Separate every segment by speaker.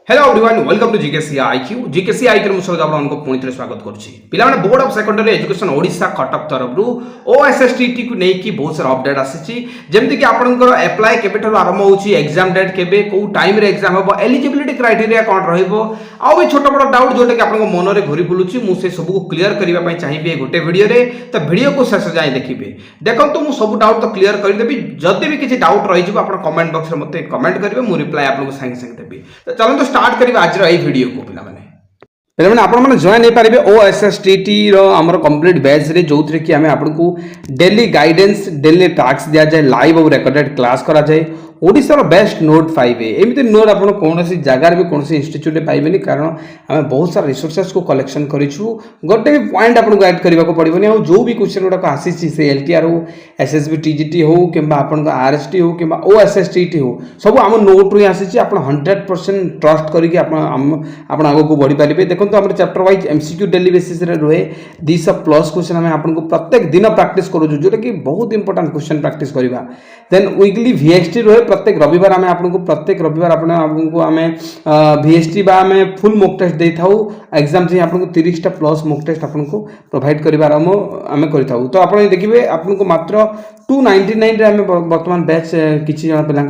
Speaker 1: Hello everyone welcome to GKC IQ GKC IQ मुझे आपको पुणी थे स्वागत करुच्ची पिलाने board of secondary education Odisha Cuttack तरफ ओएसएसटीटी को लेकिन बहुत सारा अपडेट आसी जमीक आपंकर एप्लाय के आरंभ होगी एग्जाम डेट के कौ टाइम एग्जाम हम एलिजिबिलिटी क्राइटेरिया कौन रही छोट बड़ डाउट जोटा कि आप मन में घूरी बुलूची मुझे सबको क्लीयर करने चाहिए गोटे वीडियो तो वीडियो को शेष जाए देखिए देखो मुझे सब डाउट तो क्लीयर करदेवी जदि भी किसी डाउट रही कमेंट बॉक्स में मत कमेंट करेंगे मुझे रिप्लाई आपको सागे सागे देवी तो चलते स्टार्ट करिए आज वीडियो को पिलाने आपने जॉइन हो पारे ओएसएसटीटी आमर कंप्लीट बैच रे जो कि आम आपको डेली गाइडेंस डेली टास्क दि जाए लाइव और रेकर्डेड क्लास करा जाए ओडिशार बेस्ट नोट 5 एमती नोट आप कौन जगार भी कौन इंस्टीट्यूट पाइबेनि कारण आम बहुत सारा रिसोर्सेस को कलेक्शन करूँ गोटे भी पॉइंट आपको गाइड करने को पड़ोनी और जो भी क्वेश्चन गुड़ाक आसी से एलटीआर हो एसएसबी टीजीटी हो कि आरएसटी हो कि ओएसएसटीटी हो सब आम नोट रू आसी आप 100% ट्रस्ट करके आगे को बढ़ी पारे देखो आम chapter wise MCQ daily basis रुहे 200+ क्वेश्चन आम आपको प्रत्येक दिन प्राक्टिस करूँ जोटा कि बहुत इंपोर्टेंट क्वेश्चन प्राक्टिस करवा देन वीकली वीएसटी रुहे प्रत्येक रविवार आम आपको प्रत्येक रविवार आपको आम वीएसटी बा आम फुल मॉक टेस्ट दे था एग्जाम से आपको 30+ मॉक टेस्ट आपको प्रोवाइड कर आम कर तो आप देखिए आपको मात्र 299 आम बर्तमान बैच किसी जन पिला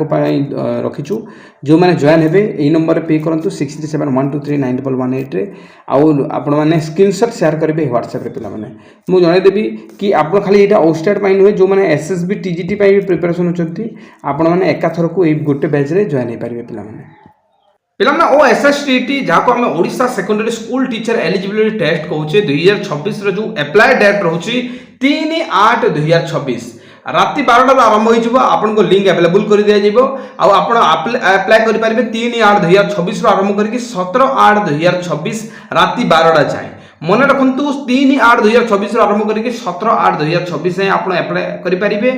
Speaker 1: रखीचु जो मैंने जॉइन हे यही नंबर पे करूँ 6712391118 आपने स्क्रीनशॉट शेयर करेंगे व्हाट्सएप पे पिला मुझे जनईदेवी कि आप खाली यहाँ ओस्टेट नुहे जो मैंने एसएसबी टीजीटी भी प्रिपेरेसन होती आपने एकाथर को गोटे बैच रे जॉइन हो पारे पिला ओएसएसटीटी जहाँ आम Odisha secondary school teacher eligibility test कहूचे 2026 जो एप्लाय डेट रोचे 3/8/2026 राति 12 आरंभ हो आपको लिंक अवेलेबल कर दिया आप अप्लाई करेंगे 3/8/2026 आरंभ करके 17/8/2026 राति 12 जाए मन रखु 3/8/2026 आरंभ करके 17/8/2026 जाए आप अप्लाई करेंगे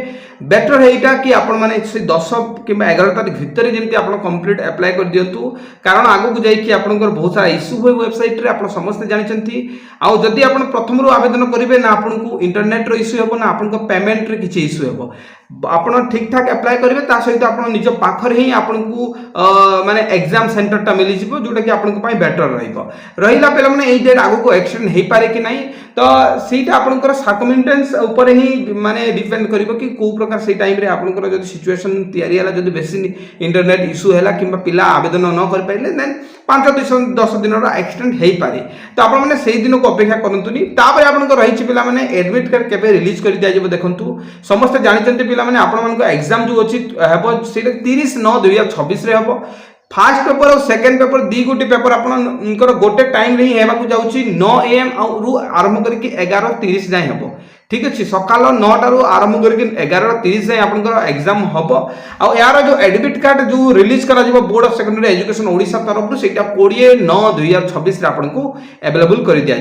Speaker 1: बेटर है कि आपण मैंने 10 कि 11 तारीख भितर जमी आप कंप्लीट अप्लाई कर दिंतु कारण आगू को जाकि आपंकर बहुत सारा इश्यू हुए वेबसाइट रे आप समस्त जानते आदि आप प्रथम आवेदन करेंगे ना आपको इंटरनेट इश्यू हे ना आपको पेमेंट रे किसी इश्यू हे आप ठीक ठाक अप्लाई करेंगे सहित आप निज पाखर ही आपको माने एग्जाम सेंटरटा मिल जाए जोटा कि आपको बेटर रहा पे मैंने डेट आगू को एक्सटेंड हो पारे कि नहीं तो सीटा आपंकर सर्कमस्टेंस उपर ही माने डिपेंड करिवो कि को प्रकार से टाइम रे आपंकर जदि सिचुएशन तैयारी हला जदि बेसी इंटरनेट इश्यू हैला किंबा पिला आवेदन न कर पाइले देन 5-10 दिन एक्सटेंड हो पारे तो आप मैंने से दिन को अपेक्षा करतुनी तापर आपंकर रही पिला माने एडमिट कार्ड केबे रिलीज कर दिया जब देखंतु समस्त जानते पिला माने आपन एग्जाम जो अछि हेबो सेटा 30/9/2026 रे हेबो फास्ट पेपर और सेकेंड पेपर दी गोटे पेपर आपंकर गोटे टाइम ही हेबाकू जाउची 9 AM रु आरंभ करके 11:30 जाए हेबो ठीक अच्छे सकाल 9 आरंभ करके 11:30 जाए आपंकर एग्जाम हम और यार जो एडमिट कार्ड जो रिलीज करा board of secondary education Odisha तरफ से 20/9/2026 आपको अवेलेबल कर दिया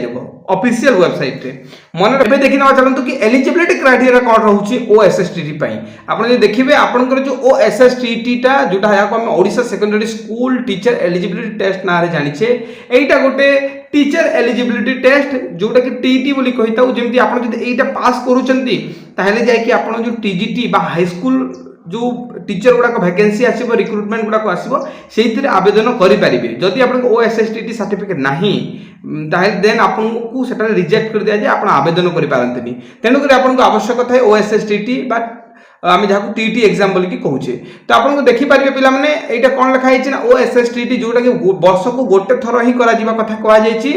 Speaker 1: ऑफिशियल वेबसाइट रे मन रे देखि ना चलंतु कि एलिजिबिलिटी क्राइटेरिया कौन रहउची ओएसएसटीटी पई आपण जे देखिबे आपनकर जो ओएसएसटीटी टा जोटा या को हम Odisha secondary school teacher eligibility test ना रे जानिछे एटा गोटे टीचर एलिजिबिलिटी टेस्ट जोटा कि टीटी बोली कहिता जेमति आपण जदि एटा पास करूचंती ताहेले जाय कि आपण जो टीजीटी बा हाई स्कूल जो टीचर गुड़ाक वैकेंसी आसो रिक्रुटमेंट गुड़ाक आसो से आवेदन करेंगे जदि आप ओएसएसटीटी सर्टिफिकेट नहीं देन आपको से रिजेक्ट कर दिया जाए आप आवेदन करें तेणुक आपको आवश्यक थाए ओएसएसटीटी आम जहाँ टीटी एग्जाम बोल कि कहूचे तो आपको देखिपारे पे यहाँ कौन लिखाई ना ओएसएसटीटी जोटा कि वर्ष को गोटे थर ही करा कथा कहुई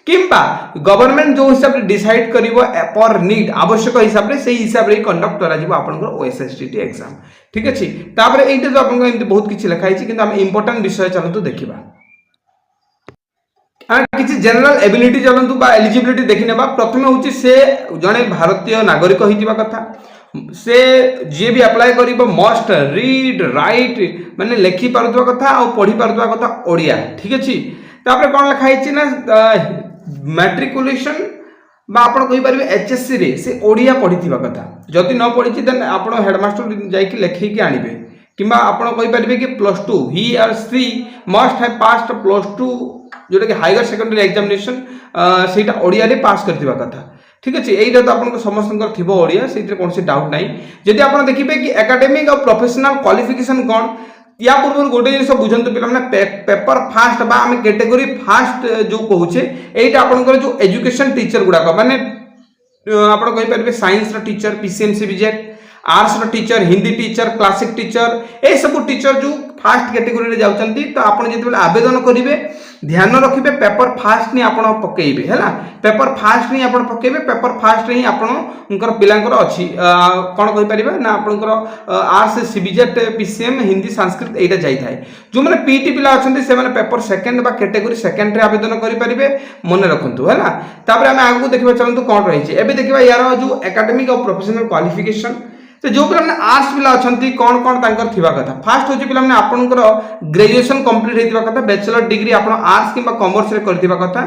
Speaker 1: किंबा गवर्नमेंट जो हिसाब से डिसाइड करिवो पर नीड आवश्यक हिसाब से हिसाब से कंडक्ट करा ओएसएसटीटी एग्जाम ठीक अच्छे तापर एटा जो आपन एमती बहुत किछि लिखाई किंतु हम इंपोर्टेंट विषय चलतु देखिबा किसी जनरल एबिलिटी चलतु बा एलिजिबिलिटी देखि नेबा प्रथम होची से जने भारतीय नागरिक होइतिबा कथा से जे भी अप्लाई करिवो मस्ट रीड राइट माने लिखि पारुतबा कथा और पढ़ी पारुतबा कथा ओडिया ठीक अछि तापर कोन लिखाई ना मैट्रिकुलेशन बा आपण कहि परिबे एचएससी रे से ओडिया पढ़िथिबा कथा जदि न पढ़िछि देन आपण हेडमास्टर जाई कि लेखि कि आनिबे किंबा आपण कहि परिबे कि +2 he or she must have passed +2 जोटा कि हायर सेकेंडरी एग्जामिनेशन सेटा ओडिया रे पास करथिबा कथा ठीक अच्छे यही तो आप समस्त थी ओडिया से कौन डाउट ना जदि आप देखिए कि एकेडमिक और प्रोफेशनल क्वालिफिकेशन कौन या पूर्व गोटे जिन बुझे पे पेपर फास्ट बा आम कैटेगोरी फास्ट जो कहे यहाँ आपंकर जो एजुकेशन टीचर गुड़ाक माने आप science teacher PCM CBZ arts teacher Hindi teacher classic teacher ये सब टीचर जो फास्ट कैटेगोरी रे जाउछंती तो आपण जेते आवेदन करिवे ध्यान रखिबे पेपर फास्ट नहीं आपण पकेइबे हैला पेपर फास्ट नहीं आपण पकेइबे पेपर फास्ट नहीं आपण उनकर पिलांकर अछि कोन कहि परिबा ना आपनकर आर्ट्स सीबीजेट पीसीएम हिंदी संस्कृत एटा जाई थाए जो माने पीटी पिला अछंती से माने पेपर सेकंड बा कैटेगरी सेकंड रे आवेदन करि परिबे मन रखंतु हैला तापर हम आगु देखिबा चलंतु कोन रहि छै एबे देखिबा यार जो एकेडमिक और प्रोफेशनल क्वालिफिकेशन तो जो पिला आर्ट्स पिला अच्छा कौन कौन तांकर थिबा कथा फास्ट होची पिला आपनकर ग्रेजुएशन कंप्लीट हेतिबा कथा बैचलर डिग्री आपण आर्ट्स किंबा कॉमर्स रे करथिबा कथा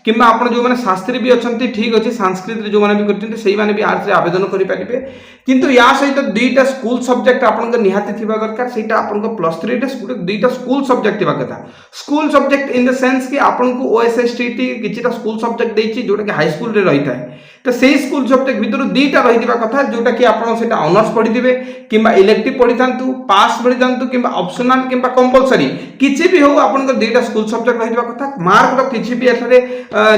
Speaker 1: किंबा आपण जो माने शास्त्री भी अछंती ठीक अछि संस्कृत रे जो माने भी करथिते सेही माने भी आर्ट्स रे आवेदन करि परिबे किंतु या सहित दुईटा स्कूल सब्जेक्ट आपनकर निहाती थिबा दरकार सेटा आपनकर प्लस 3 रे दुईटा स्कूल सब्जेक्ट थिबा कथा school subject in the sense कि आपनको ओएसएसटीटी किछिटा स्कूल सब्जेक्ट देछि जोटा कि हाई स्कूल रे रहिता है तो सही स्कूल सब्जेक्ट भितर दुईटा रही कथा जोटा कि आपन सेटा ऑनर्स पढ़ी किंबा इलेक्टिव पढ़ी था पास पढ़ी था किंबा ऑप्शनल किंबा कंपलसरी किसी भी हो आपन दुईटा स्कूल सब्जेक्ट रही कथा मार्क रो किसी भी एठारे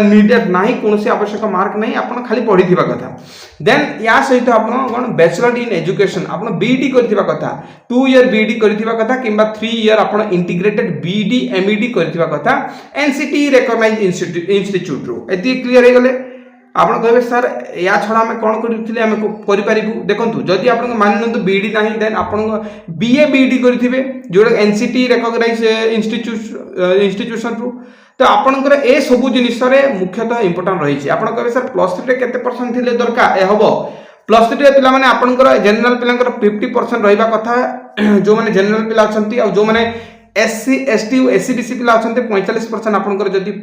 Speaker 1: नीडेड नाही कोनोसी आवश्यक मार्क नहीं आपन खाली पढ़ी कथा देन या सहित आपन कोन बैचलर इन एजुकेशन आपन बीडी करथिबा कथा 2 ईयर बीडी करथिबा कथा किंबा 3 ईयर आपन इंटीग्रेटेड बीडी एमईडी करथिबा कथा एनसीटी रिकॉग्नाइज्ड इंस्टीट्यूट रो एति क्लियर हे गले आपन कहबे सर या छडा हम कोन करथिले हम करि परिबु देखंतु जदि आपन मानिनंतु बीडी नाही देन आपन बीए बीडी करथिबे जोडा एनसीटी रिकॉग्नाइज इंस्टीट्यूशन रो तो आपनकर ए सबु जिनिस रे मुख्यतः इंपोर्टेंट रही छै आपन कहबे सर प्लस 3 रे केते परसेंट थिले दरकार ए हबो प्लस 3 रे पिला माने आपनकर जनरल पिलांकर 50% रहिबा कथा जो माने जनरल पिला अछंती आ जो माने एससी एसटी एससी बीसी पिला अछंती 45% आपनकर जदि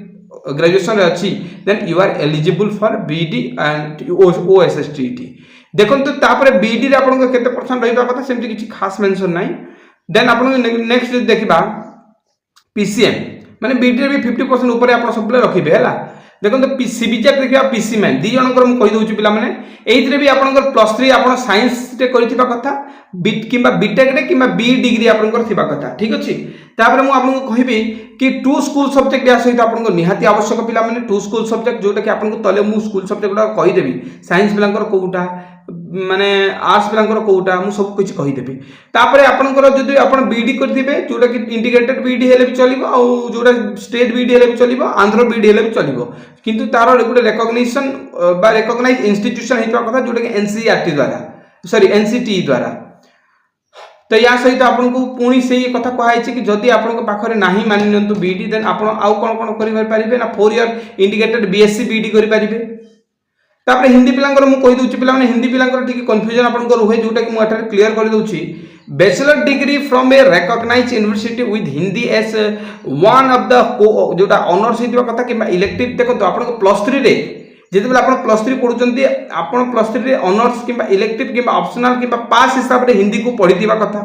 Speaker 1: ग्रेजुएशन रे अछि then you are eligible for BEd and OSSTT देखंतु तापरे बीडी रे आपन केते परसेंट रहिबा कथा सेमति किछि खास मेंशन नाही देन आपन नेक्स्ट देखिबा पीसीएम माने बीडी रे भी 50% ऊपर आपन सबले रखिबे हैला देखंतु सीबीजेट देखिबा पीसी मैन दी जनकर मु कहि दोछि पिला माने एइतरे भी आपनकर प्लस 3 आपन साइंस रे करिथिबा कथा बीट किंबा बीटेक रे किंबा बी डिग्री आपनकर थिबा कथा ठीक अछि तापर मु आपन कहिबी कि 2 स्कूल सब्जेक्ट या सहित आपन निहाती आवश्यक पिला माने 2 स्कूल सब्जेक्ट जोटा कि आपन तले मु स्कूल सब्जेक्ट गुडा कहि देबी साइंस पिलांकर कोउटा माने आर्ट्स पिलांकर कोउटा मु सब कुछ कहि देबी तापर आपनकर जदि आपन बीडी करथिबे जोटा कि इंटीग्रेटेड बीडी हेले भी चलिबो आ जोटा स्टेट बीडी हेले भी चलिबो आंध्र बीडी हेले भी चलिबो किंतु तार गुडे रिकॉग्निशन बा रिकॉग्नाइज इंस्टीट्यूशन हेतबा कथा जोटा कि एनसीईआरटी द्वारा सॉरी एनसीटी द्वारा तो या सहित आपन को पुणी से ये कथा कहै छै कि जदि आपन को पाखरे नाही मानिनंतु बीडी देन आपन आउ कोन कोन करि परिबे ना 4 ईयर इंटीग्रेटेड बीएससी बीडी करि परिबे तापर हिंदी पिलांकर मु कहि दोछि पिला माने हिंदी पिलांकर ठीक कंफ्यूजन आपन को रहे जोटा कि मु एठारे क्लियर करि दोछि bachelor degree from a recognised university with Hindi as one of the जोटा ऑनर्स हितबा कथा कि इलेक्टिव देखो तो आपन को प्लस 3 रे जेते आप प्लस 3 पढ़ुचंती आपण प्लस 3 रे ऑनर्स किंबा इलेक्टिव किंबा ऑप्शनल किंबा पास हिसाब रे हिंदी को पढ़िथिबा कथा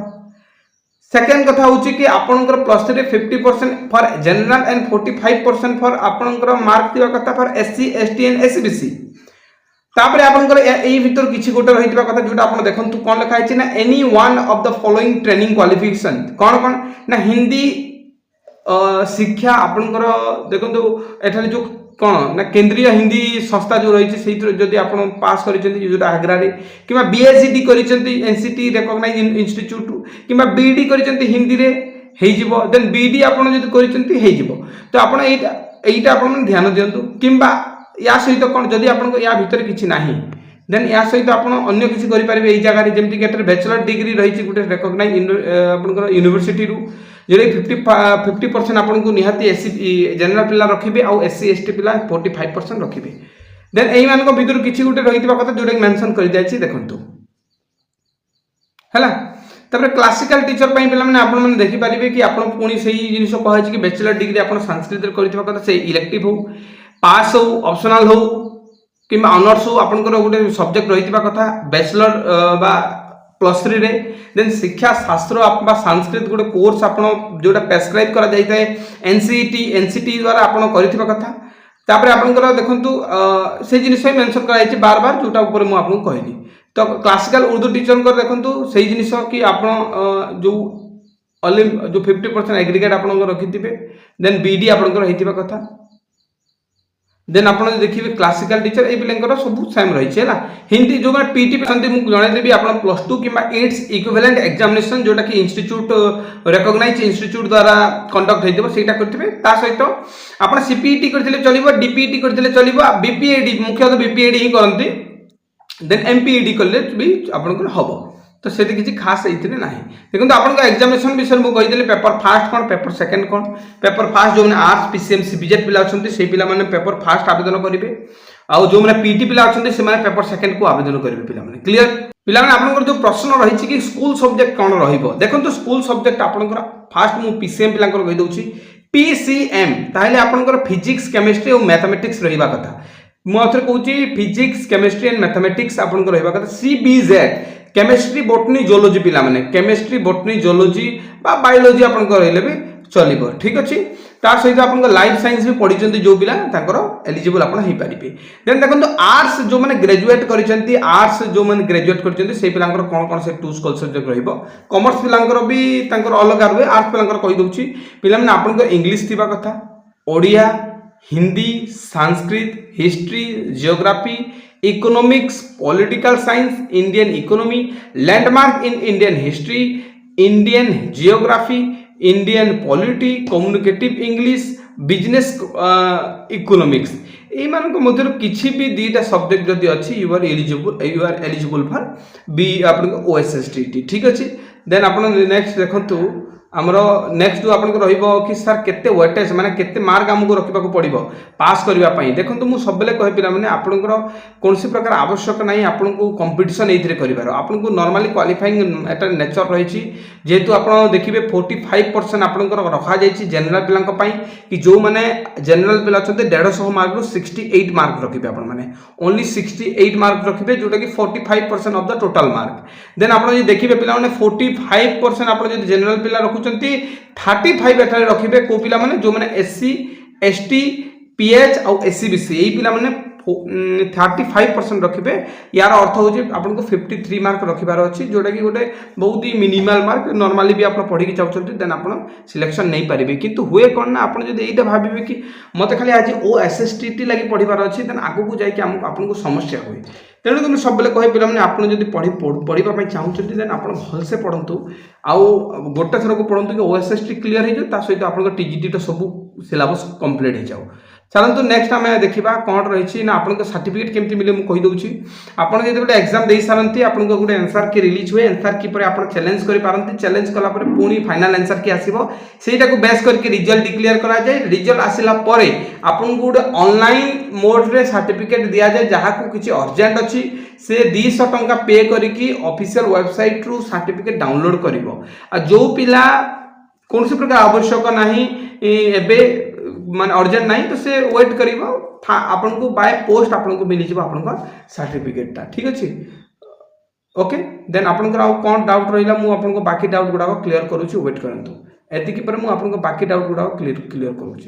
Speaker 1: सेकंड कथा होची कि आपनकर प्लस 3 रे 50% फॉर जनरल एंड 45% फॉर आपनकर मार्क थिबा कथा for SC ST and SBC तापर आपनकर एई भीतर किछि गोटे रहिथिबा कथा जोटा आपण देखंतु कोन लिखा है ना any one of the following training qualification कोन कोन ना हिंदी शिक्षा आपनकर देखंतु एठाले जो कौन ना केंद्रीय हिंदी संस्था जो रही से जदि आप पास कर आग्रा कि बीएससी करिसेंती एनसीटी रिकॉग्नाइज इंस्टीट्यूट कि बीडी करिसेंती हिंदी रे हेजिबो देन बीडी आपण जदि करिसेंती हेजिबो तो आपण एटा आपण ध्यान दियंतु किंबा या सहित कोन जदि आपण या भीतर किछि नाही देन या सहित आपण अन्य किछि करि परिबे एई जगह रे जेमति कि बैचलर डिग्री रही गुटे रिकॉग्नाइज आपनकर यूनिवर्सिटी रु जे 50% आपन को निहाती एससी जनरल पिला रखिबे आ एससी एसटी पिला 45% रखिबे देन एई मान को भीतर किछि गुटे रहितबा कथा जोडे मेंशन करि जायछि देखंतु हला तबरे क्लासिकल टीचर पई पिला माने आपन माने देखि परिबे कि आपन पुनी सेही जिनिस कहै छै कि बैचलर डिग्री आपन संस्कृत रे करितबा कथा से इलेक्टिव हो पास हो ऑप्शनल हो किंबा ऑनर्स हो आपन को गुटे सब्जेक्ट रहितबा कथा बैचलर बा प्लस 3 रे देन शिक्षा शास्त्र आपा संस्कृत गोटे कोर्स आप जोटा प्रेस्क्राइब करा जाय थाए एनसीटी द्वारा आप करिथिबा कथा तापर आपनकर देखंतु से जिनिस मेंशन करा जाय बार बार जोटा ऊपर मु आपन कहली तो क्लासिकल उर्दू टीचर को देखंतु सेही जिनिस कि आप जो जो 50% एग्रीगेट आप रखिथे देन बीडी आपंकर होता कथा देन आप देखिए क्लासिकल टीचर ये पिलांकर सब सेम रही है हिंदी जो मैंने पीटी मुझे जनईदेवी आप +2 कि 8 इक्विवेलेंट एग्जामिनेशन जोटा कि इंस्टीट्यूट रिकॉग्नाइज इंस्टीट्यूट द्वारा कंडक्ट होता है करेंगे सहित आप सीपीईटी करते चलो डीपीईटी करते चलो बीपीएडी मुख्यतः बीपीएडी ही करते देन एमपीईडी कले भी आपंकर हम तो से किसी खास ये ना देखो आपको एग्जामिनेशन विषय मुझे कहीदेली पेपर फास्ट कौन पेपर सेकेंड कौन पेपर फास्ट जो मैंने आर्ट्स पीसीएम सीबीजेड पिला अच्छा से पिला पेपर फास्ट आवेदन करेंगे आउ जो मैंने पीटी पिला अच्छा से पेपर सेकेंड को आवेदन करेंगे पिला क्लीयर पिला आपंकर जो प्रश्न रही कि स्कूल सब्जेक्ट कौन देखो स्कूल सब्जेक्ट आपंकर फास्ट मुझे पीसीएम पिला कहीदे पीसीएम ताहले आपंकर फिजिक्स केमिस्ट्री और मैथमेटिक्स रहा कथा मुझे कहूँ फिजिक्स केमिस्ट्री एंड मैथमेटिक्स आपंकर रहा कथा सीबीजेड केमिस्ट्री बोटनी जोलोजी पिला माने केमिस्ट्री बोटनी जोलोजी बा बायोलोजी आपन रहले भी चलिबो ठीक अछि तार सहित आपन लाइफ साइंस भी पढिचंती जो पिला तांकर एलिजिबल आपन हे परिबे देन देखंतु आर्ट्स जो माने ग्रेजुएट करिसंती आर्ट्स जो माने ग्रेजुएट करिसंती से पिलांकर कोन कोन से टूल्स कल्चर जो रहइबो कॉमर्स पिलांकर भी तांकर अलग रहे आर्ट्स पिलांकर कहि दउची पिला माने आपन इंग्लिश थिबा कथा Odia Hindi Sanskrit history geography economics political science Indian economy landmark in Indian history Indian geography Indian polity communicative English business economics मध्य किसी भी दीटा सब्जेक्ट जदि अच्छी you are eligible for B आप ओएसएसटी ठीक अच्छे देन आप नेक्स्ट देखो आमर नेक्स्ट जो आपको कि सर केते वेटेज माने केते मार्क आमको रखा पड़ो पास करने देखो मुझे सब कहे पिला आपंकर कौन प्रकार आवश्यक ना आपको कंपटीशन ये कर आपको नॉर्मली क्वालिफाइंग एट नेचर रही जेहेतु आप देखिए 45% आपंकर रखा जनरल पिला कि जो मैंने जनरल पिला अच्छा 150 मार्क रू 68 मार्क रखिए आपने ओनली 68 मार्क रखिए जोटा कि 45% of the total mark then आप देखिए पिला 45% आप जनरल पिला रखुं 35 एठारे रखिए को पिला माने जो माने एससी एसटी पीएच और एससीबीसी यही पिला माने 35% रखिए यार अर्थ हो आपको 53 मार्क रखिबार अच्छी जोटा कि गोटे बहुत ही मिनिमल मार्क नॉर्मली भी आप पढ़ी चाहते देन आप सिलेक्शन नहीं पारे किंतु हुए कौन ना आप यहीटा भावे कि मत खाली आज ओएसएसटी लगी पढ़ार अच्छी देन आगू जाकि आपको समस्या हुए तेणु तुम सब कहे पे आप पढ़ाई चाहते देन आप भलसे पढ़ु आउ गोटे थर को पढ़ु कि ओएसएसटी क्लीयर हो सहित आप टीजीटी सब सिलेबस कंप्लीट हो जाओ चलते नेक्स्ट आम देखा कौन रही ना आपको सर्टिफिकेट केमती मिले मुझे कहीदे आपड़ जो गोटे एग्जाम दे सारती आपको गोटे आंसर की रिलीज हुए आंसर की आप चैलेंज करें चैलेंज कलापर पुणी फाइनाल आंसर की आसो से बेस करके रिजल्ट डिक्लेयर कराए रिजल्ट आसला आपको गोटे ऑनलाइन मोड रे सर्टिफिकेट दि जाए जहाँ को किसी अर्जेंट अच्छी से 200 टंका पे करके ऑफिशियल वेबसाइट रू सर्टिफिकेट डाउनलोड कर जो पिला कौन प्रकार आवश्यक ना मान अर्जेंट नहीं तो से वेट कर आपन को बाय पोस्ट आपन को मिल जाए आपन सर्टिफिकेटा ठीक अच्छे ओके देन आपनकर कौन डाउट रहा मुझे आपको बाकी डाउट गुड़ा क्लीयर करुँच वेट करूँ एतिक मुझे बाकी डाउट गुड़ा क्लीयर करुँच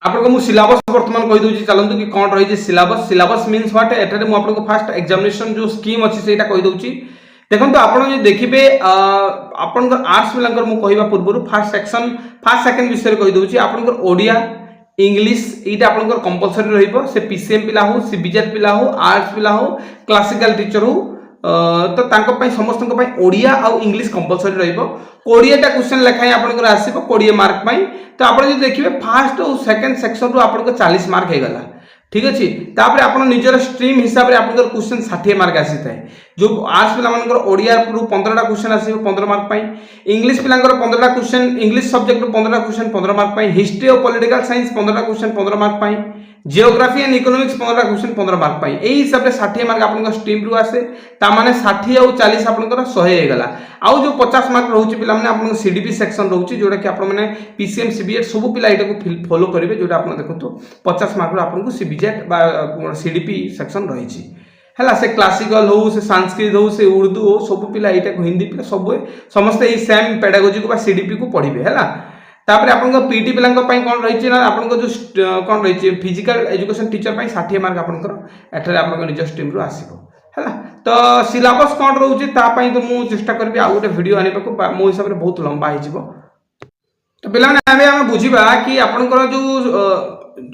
Speaker 1: आपको मुझे सिलेबस बर्तमान कहीदे चलते कि कौन रही सिलेबस सिलेबस मीन्स व्हाट एठारे मुझे आपको फास्ट एग्जामिनेशन जो स्कीम अच्छी से कहीदे देखो आप देखिए आपण आर्ट्स पिला कहवा पूर्व फास्ट सेक्शन फास्ट सेकेंड विषय कहीदे आपंकर ओडिया इंग्लिश यहाँ आपंकर कंपलसरी रे पीसीएम पिला हो सीबीजेड पिला हो आर्ट्स पिला हो क्लासिकल टीचर हो तो समस्त ओडिया आउ इंग्लिश कंपलसरी रो20टा क्वेश्चन लेखाएं आपंकर आसो 20 मार्क तो आप देखिए फास्ट और सेकेंड सेक्शन रू आप 40 मार्क होगला ठीक अच्छे तापर आप निजर स्ट्रीम हिसाब से आप क्वेश्चन 60 मार्क आसी था जो आर्ट्स पिला ओडिया 15टा क्वेश्चन आसो 15 मार्क इंग्लिश पिला 15टा क्वेश्चन इंग्लिश सब्जेक्ट 15टा क्वेश्चन 15 मार्क हिस्ट्री और पॉलिटिकल साइंस 15टा question 15 mark geography and economics 15टा क्वेश्चन 15 मार्क यही हिसाब से 60 मार्क आप स्ट्रीम रू आसे ताने 60 और 40 आपंकर 100 होगला आउ जो 50 मार्क रोचे पिला आप सीडीपी सेक्शन रोचे जोटा कि आपने पीसीएम सीबीजेड सब पिला यहाँ फॉलो करेंगे जोटा आप देखो 50 मार्क आपको सीबीजेड सीडीपी सेक्शन रही है से क्लासिकल हो से संस्कृत हो से उर्दू हो सब पिला यहाँ हिंदी पिला सब समस्ते यही सेम पेडागोजी को सीडीपी को पढ़े है तापर आपन पीटी पिला कौन रही ना आपन जो कौन रही फिजिकल एजुकेशन टीचर 60 मार्क आपंकर एठारे आप निज स्ट्रीम रू आसो है। तो सिलेबस कौन रोचे तापाई तो मुझे चेष्टा करी आउ गोटे भिड आने मो हिसाब से बहुत लंबा हो। तो पे आम बुझा कि आपंकर जो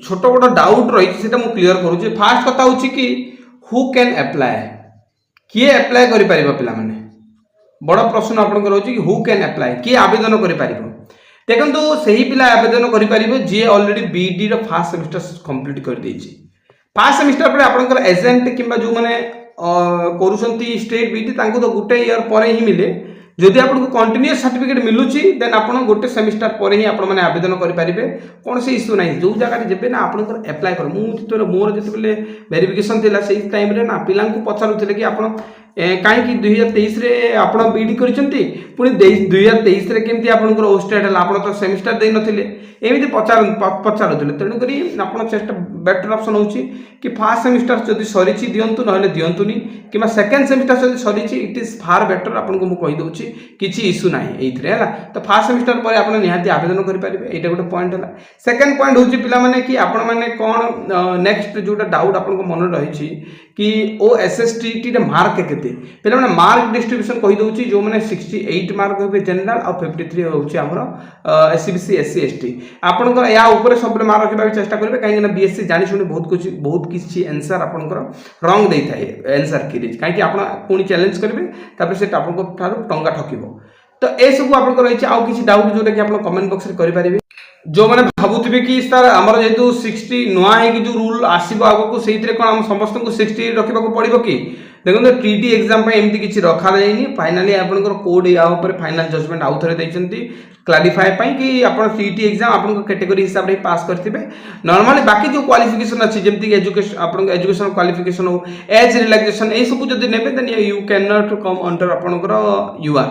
Speaker 1: छोट बड़ डाउट रही है मुझे क्लीयर करुँचे। फास्ट कथा हूँ कि हु कैन अप्लाय किए अप्लाय कर पाने बड़ प्रश्न आपंकर हो कि हु कैन अप्लाय किए आवेदन कर देखो से ही पिला आवेदन कर जी ऑलरेडी बीडी फास्ट सेमिस्टर कंप्लीट कर देछि। फास्ट सेमिस्टर पर आपंकर एजेंट कि जो मैंने करुँच स्टेट बीडी तो गोटे इयर पर ही मिले जदि आपको कंटिन्यूअस सर्टिफिकेट मिलूची देन आप गोटे सेमिस्टर पर ही आप आवेदन करेंगे कौन से इश्यू ना जो जगह जब ना आप एप्लाय कर मुझे मोर जो वेरिफिकेशन थी से टाइम ना पिला पचारूले कि आप कहीं 2023 आप बीडी करते पुणी 2023 केमती आपंकर ओस्टेट है आप तो सेमिस्टर दे नथिले एमती पचारूले तेणुक आप चेष्टा बेटर ऑप्शन हो कि फास्ट सेमिस्टर जब सरी दिंतु ना दिंतुनि कि सेकेंड सेमिस्टर जब सरी इट इज फार बेटर आपको मुझे कहीदे किसी इश्यू ना ये तो फास्ट सेमिस्टर पर आप निहाती आवेदन करेंगे ये गोटे पॉइंट है। सेकेंड पॉइंट हूँ पे कि आपण मैंने कौन नेक्स्ट जोटा डाउट आप मन रही कि OSSTT मार्क के पे मार्क डिस्ट्रीब्यूशन कहीदे जो मैंने 68 मार्क हे जनरल और 53 होमर SCBC SC ST आपंकर या सब मार्क रखा चेष्टा करेंगे कहीं BSc जानी शुणी बहुत किसी आंसर आपंकर रंग दे था आंसर की कहीं आप पुणी चैलेंज करेंगे से टंगा ठकिब। तो ये सब आप रही आउ किसी डाउट जोटा कि आप कमेंट बॉक्स में करेंगे जो मैंने भावुवे कि सर आमर जेहतु 60 नुआ है जो रूल आसो आगक से कौन आम समस्त को 60 रखा पड़ो कि देखो TT एग्जाम एमती किसी रखा जाए फाइनाली आपंकर कोड या फाइनाल जजमेंट आउ थे देते क्लारिफाई कि आप TT एग्जाम आप कैटेगरी हिसाब से पास करेंगे नॉर्मली बाकी जो क्वालिफिकेशन अच्छी जमीक एजुकेशन आप एजुकेशन क्वालिफिकेशन हो एज रिलैक्सेशन ये सब जब ने then you can not come under आपंकर UR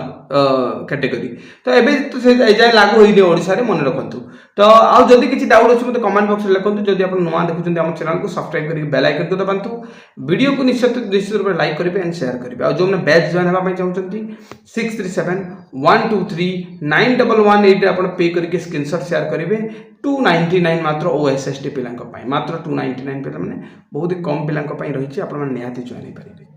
Speaker 1: कैटेगरी। तो ये तो से जाए लागू होनी ओडिशा रे मन रखु। तो आउ जदि किसी डाउट अच्छे मतलब कमेंट बॉक्स में लिखूँ जब आप नुआ देखुं आम चैनल को सब्सक्राइब करके बेल आइकन को दबातु वीडियो को निश्चित रूप से लाइक करेंगे एंड शेयर करेंगे और जो मैंने बैच जॉइन होगा चाहते 6371223911 आप पे करके स्क्रीनशॉट शेयर करेंगे 299 मात्र OSST पिला मात्र 299 पिला बहुत ही कम पिला रही आप निहाती जॉइन हो पारे।